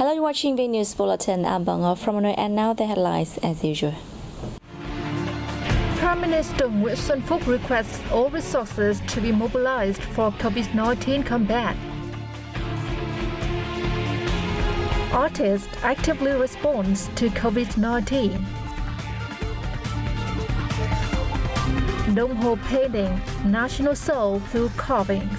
Hello, you're watching Vnews Bulletin. I'm Bangor from Hanoi, and now the headlines as usual. Prime Minister Unesco requests all resources to be mobilized for COVID-19 combat. Artist actively responds to COVID-19. Dong Ho painting national soul through carvings.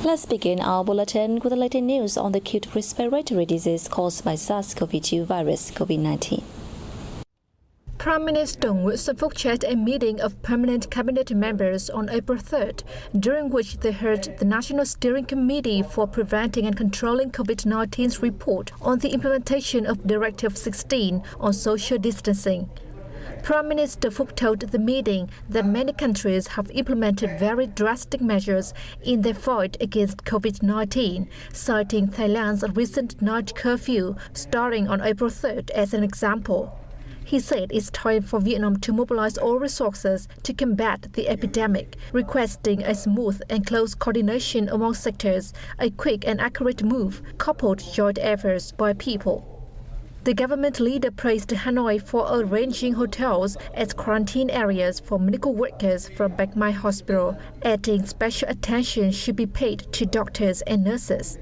Let's begin our bulletin with the latest news on the acute respiratory disease caused by SARS-CoV-2 virus, COVID-19. Prime Minister Unesco chaired a meeting of permanent cabinet members on April 3rd, during which they heard the National Steering Committee for Preventing and Controlling COVID-19's report on the implementation of Directive 16 on social distancing. Prime Minister Phúc told the meeting that many countries have implemented very drastic measures in their fight against COVID-19, citing Thailand's recent night curfew starting on April 3rd as an example. He said it's time for Vietnam to mobilize all resources to combat the epidemic, requesting a smooth and close coordination among sectors, a quick and accurate move, coupled joint efforts by people. The government leader praised Hanoi for arranging hotels as quarantine areas for medical workers from Bạch Mai Hospital, adding special attention should be paid to doctors and nurses.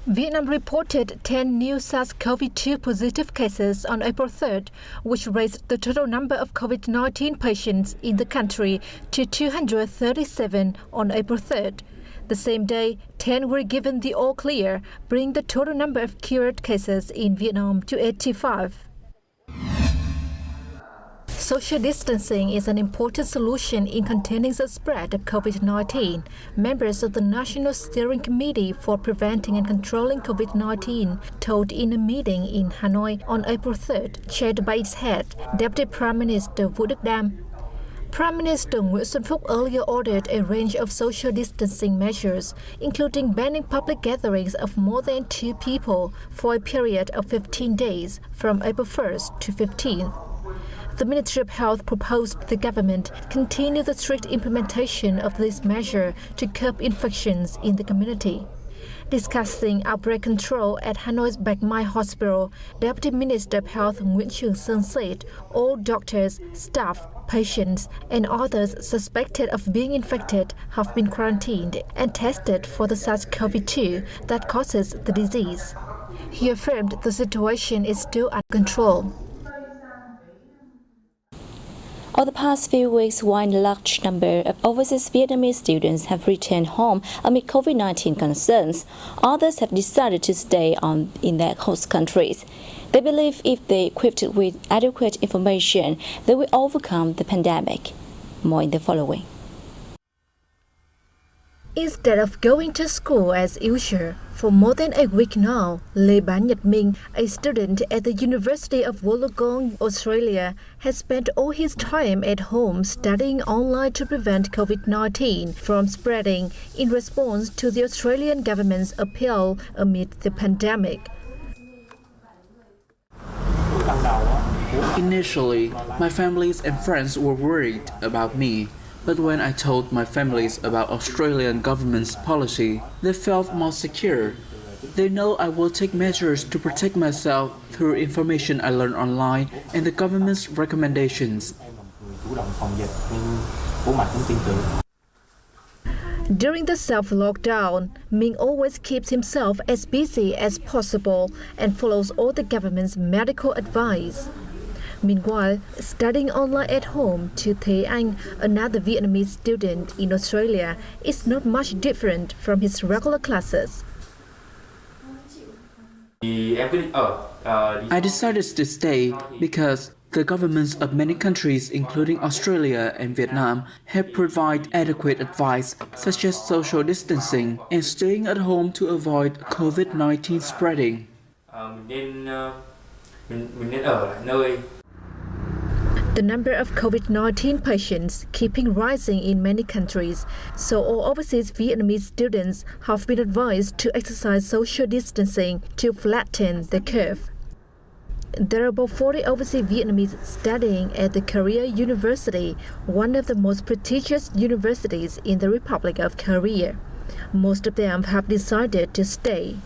Vietnam reported 10 new SARS-CoV-2 positive cases on April 3rd, which raised the total number of COVID-19 patients in the country to 237 on April 3rd. The same day, 10 were given the all-clear, bringing the total number of cured cases in Vietnam to 85. Social distancing is an important solution in containing the spread of COVID-19. Members of the National Steering Committee for Preventing and Controlling COVID-19 told in a meeting in Hanoi on April 3rd, chaired by its head, Deputy Prime Minister Vũ Đức Đam. Prime Minister Unesco earlier ordered a range of social distancing measures, including banning public gatherings of more than 2 people for a period of 15 days from April 1st to 15th. The Ministry of Health proposed the government continue the strict implementation of this measure to curb infections in the community. Discussing outbreak control at Hanoi's Bạch Mai Hospital, Deputy Minister of Health Nguyễn Trường Sơn said all doctors, staff, patients, and others suspected of being infected have been quarantined and tested for the SARS-CoV-2 that causes the disease. He affirmed the situation is still under control. Over the past few weeks, while a large number of overseas Vietnamese students have returned home amid COVID-19 concerns, others have decided to stay on in their host countries. They believe if they are equipped with adequate information, they will overcome the pandemic. More in the following. Instead of going to school as usual, for more than a week now, Lê Bá Nhật Minh, a student at the University of Wollongong, Australia, has spent all his time at home studying online to prevent COVID-19 from spreading in response to the Australian government's appeal amid the pandemic. Initially, my families and friends were worried about me. But when I told my families about Australian government's policy, they felt more secure. They know I will take measures to protect myself through information I learned online and the government's recommendations. During the self-lockdown, Minh always keeps himself as busy as possible and follows all the government's medical advice. Meanwhile, studying online at home to Thế Anh, another Vietnamese student in Australia, is not much different from his regular classes. I decided to stay because the governments of many countries, including Australia and Vietnam, have provided adequate advice such as social distancing and staying at home to avoid COVID-19 spreading. The number of COVID-19 patients keeping rising in many countries, so all overseas Vietnamese students have been advised to exercise social distancing to flatten the curve. There are about 40 overseas Vietnamese studying at the Korea University, one of the most prestigious universities in the Republic of Korea. Most of them have decided to stay.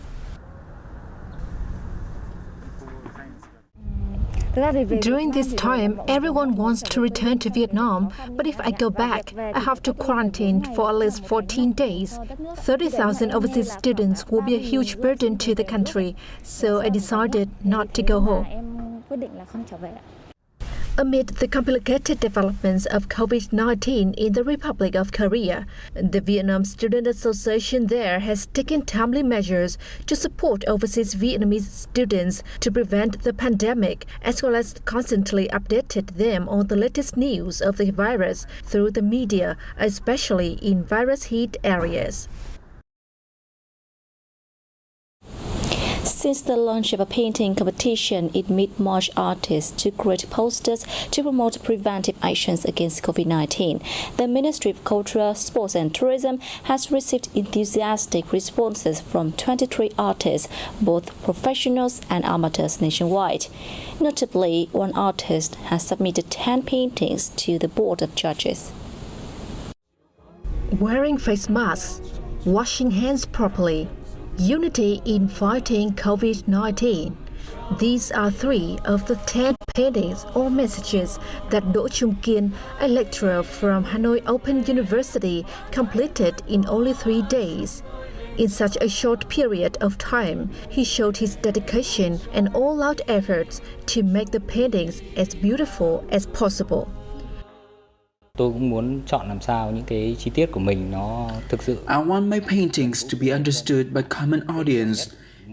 During this time, everyone wants to return to Vietnam, but if I go back, I have to quarantine for at least 14 days. 30,000 overseas students will be a huge burden to the country, so I decided not to go home. Amid the complicated developments of COVID-19 in the Republic of Korea, the Vietnam Student Association there has taken timely measures to support overseas Vietnamese students to prevent the pandemic, as well as constantly updated them on the latest news of the virus through the media, especially in virus-hit areas. Since the launch of a painting competition in mid-March, artists to create posters to promote preventive actions against COVID-19, the Ministry of Culture, Sports and Tourism has received enthusiastic responses from 23 artists, both professionals and amateurs nationwide. Notably, one artist has submitted 10 paintings to the Board of Judges. Wearing face masks, washing hands properly, unity in fighting COVID-19. These are 3 of the 10 paintings or messages that Do Chung Kien, a lecturer from Hanoi Open University, completed in only 3 days. In such a short period of time, he showed his dedication and all-out efforts to make the paintings as beautiful as possible. Tôi cũng muốn chọn làm sao những cái chi tiết của mình nó thực sự. I want my paintings to be understood by common audience.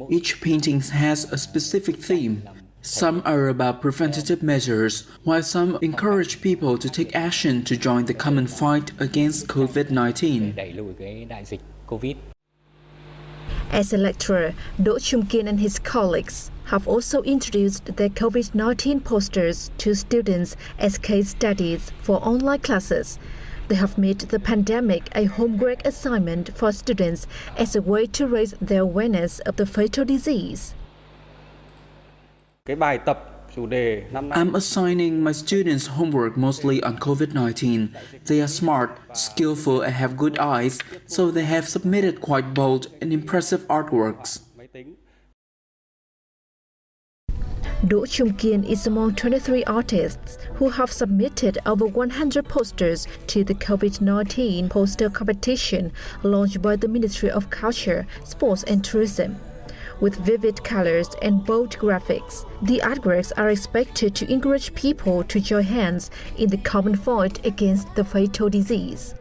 Each painting has a specific theme. Some are about preventative measures, while some encourage people to take action to join the common fight against COVID-19. Đẩy lùi cái đại dịch Covid. As a lecturer, Do Chung Kien and his colleagues have also introduced their COVID-19 posters to students as case studies for online classes. They have made the pandemic a homework assignment for students as a way to raise their awareness of the fatal disease. Cái bài tập chủ đề năm nay. I'm assigning my students homework mostly on COVID-19. They are smart, skillful, and have good eyes, so they have submitted quite bold and impressive artworks. Do Chung Kien is among 23 artists who have submitted over 100 posters to the COVID-19 poster competition launched by the Ministry of Culture, Sports and Tourism. With vivid colors and bold graphics, the artworks are expected to encourage people to join hands in the common fight against the fatal disease.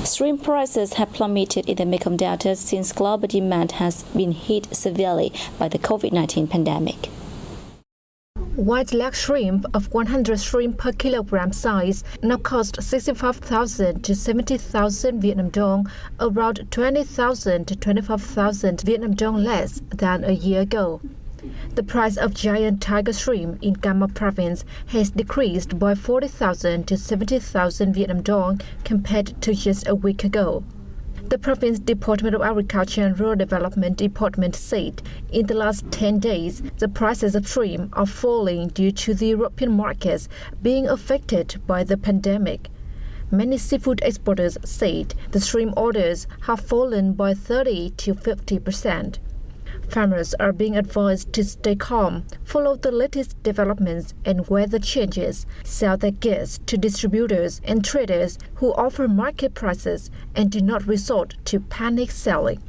Shrimp prices have plummeted in the Mekong Delta since global demand has been hit severely by the COVID-19 pandemic. White leg shrimp of 100 shrimp per kilogram size now cost 65,000 to 70,000 Vietnam dong, around 20,000 to 25,000 Vietnam dong less than a year ago. The price of giant tiger shrimp in Cà Mau province has decreased by 40,000 to 70,000 Vietnam dong compared to just a week ago. The Province Department of Agriculture and Rural Development Department said in the last 10 days, the prices of shrimp are falling due to the European markets being affected by the pandemic. Many seafood exporters said the shrimp orders have fallen by 30 to 50%. Farmers are being advised to stay calm, follow the latest developments and weather changes, sell their goods to distributors and traders who offer market prices, and do not resort to panic selling.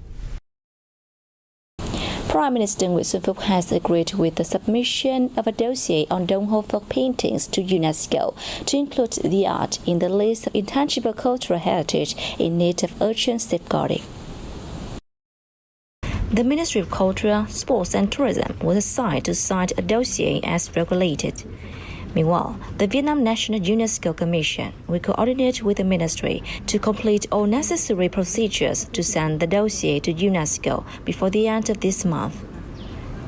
Prime Minister Nguyen Xuân Phúc has agreed with the submission of a dossier on Dong Ho folk paintings to UNESCO to include the art in the list of intangible cultural heritage in need of urgent safeguarding. The Ministry of Culture, Sports and Tourism was assigned to sign a dossier as regulated. Meanwhile, the Vietnam National UNESCO Commission will coordinate with the ministry to complete all necessary procedures to send the dossier to UNESCO before the end of this month.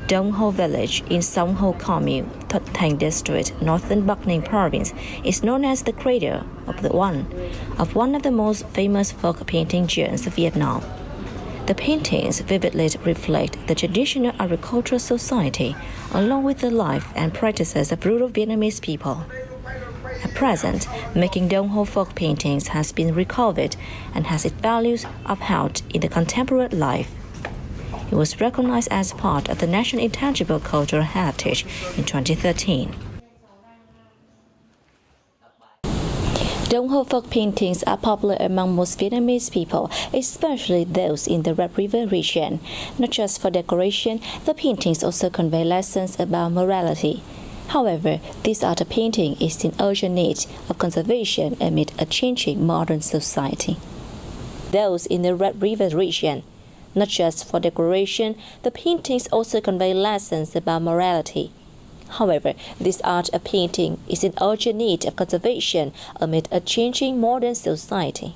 Dong Ho Village in Song Ho Commune, Thuận Thành District, Northern Bắc Ninh Province, is known as the cradle of one of the most famous folk painting giants of Vietnam. The paintings vividly reflect the traditional agricultural society, along with the life and practices of rural Vietnamese people. At present, making Dong Ho folk paintings has been recovered and has its values upheld in the contemporary life. It was recognized as part of the National Intangible Cultural Heritage in 2013. Dong Ho folk paintings are popular among most Vietnamese people, especially those in the Red River region. Not just for decoration, the paintings also convey lessons about morality. However, this art of painting is in urgent need of conservation amid a changing modern society. Those in the Red River region. Not just for decoration, the paintings also convey lessons about morality. However, this art of painting is in urgent need of conservation amid a changing modern society.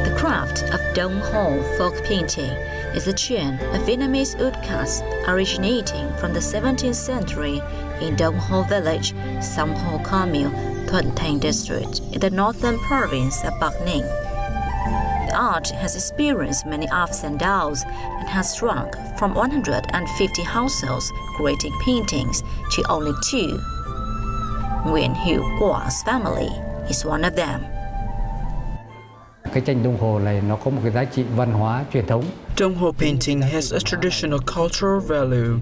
The craft of Dong Ho folk painting is a chain of Vietnamese woodcuts originating from the 17th century in Dong Ho village, Song Ho Commune, Thuận Thành district in the northern province of Bắc Ninh. The art has experienced many ups and downs and has shrunk from 150 households creating paintings to only 2. Nguyen Hữu Qua's family is one of them. Cái tranh đồng hồ này nó có một cái giá trị văn hóa truyền thống. Dong Ho painting has a traditional cultural value.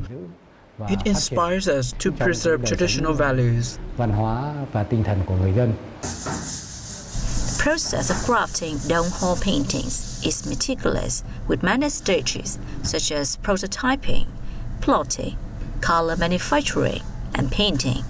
It inspires us to preserve traditional values. Văn hóa và tinh thần của người dân. The process of crafting Dong Ho paintings is meticulous with many stages such as prototyping, plotting, color manufacturing, and painting.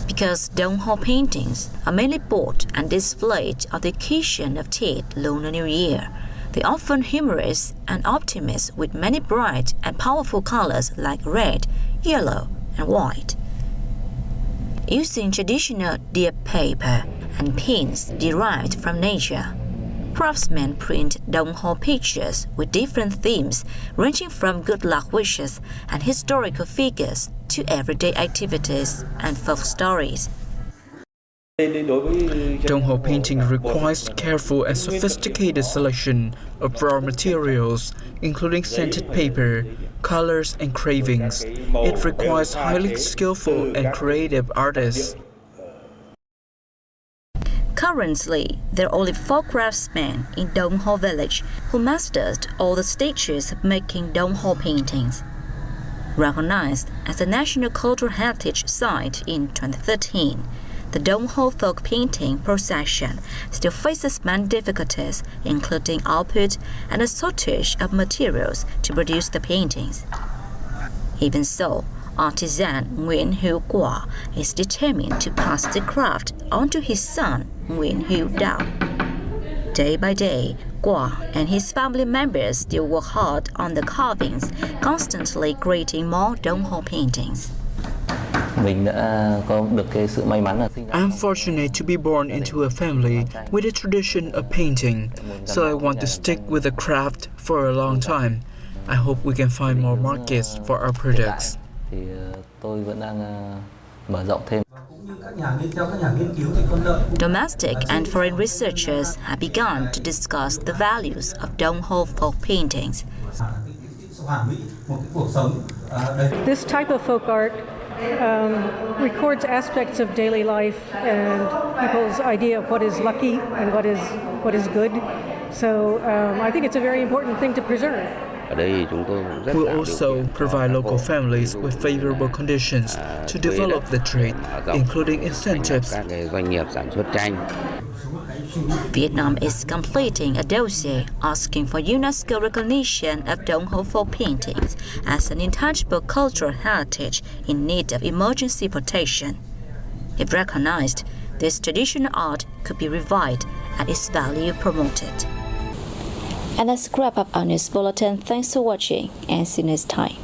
Because Dong Ho paintings are mainly bought and displayed on the occasion of Tet Lunar New Year, they are often humorous and optimist with many bright and powerful colors like red, yellow, and white. Using traditional deer paper and paints derived from nature, craftsmen print Dong Ho pictures with different themes ranging from good luck wishes and historical figures to everyday activities and folk stories. Dong Ho painting requires careful and sophisticated selection of raw materials, including scented paper, colors, and cravings. It requires highly skillful and creative artists. Currently, there are only 4 craftsmen in Dong Ho village who mastered all the stages of making Dong Ho paintings. Recognized as a National Cultural Heritage Site in 2013, the Dong Ho folk painting procession still faces many difficulties, including output and a shortage of materials to produce the paintings. Even so, artisan Nguyen Hữu Qua is determined to pass the craft on to his son, Nguyen Hữu Dao. Day by day, Qua and his family members still work hard on the carvings, constantly creating more Dong Ho paintings. I'm fortunate to be born into a family with a tradition of painting, so I want to stick with the craft for a long time. I hope we can find more markets for our products. Domestic and foreign researchers have begun to discuss the values of Dong Ho folk paintings. This type of folk art records aspects of daily life and people's idea of what is lucky and what is good. So I think it's a very important thing to preserve. We'll also provide local families with favorable conditions to develop the trade, including incentives. Vietnam is completing a dossier asking for UNESCO recognition of Dong Ho folk paintings as an intangible cultural heritage in need of emergency protection. If recognized, this traditional art could be revived and its value promoted. And that's a wrap up our news bulletin. Thanks for watching and see you next time.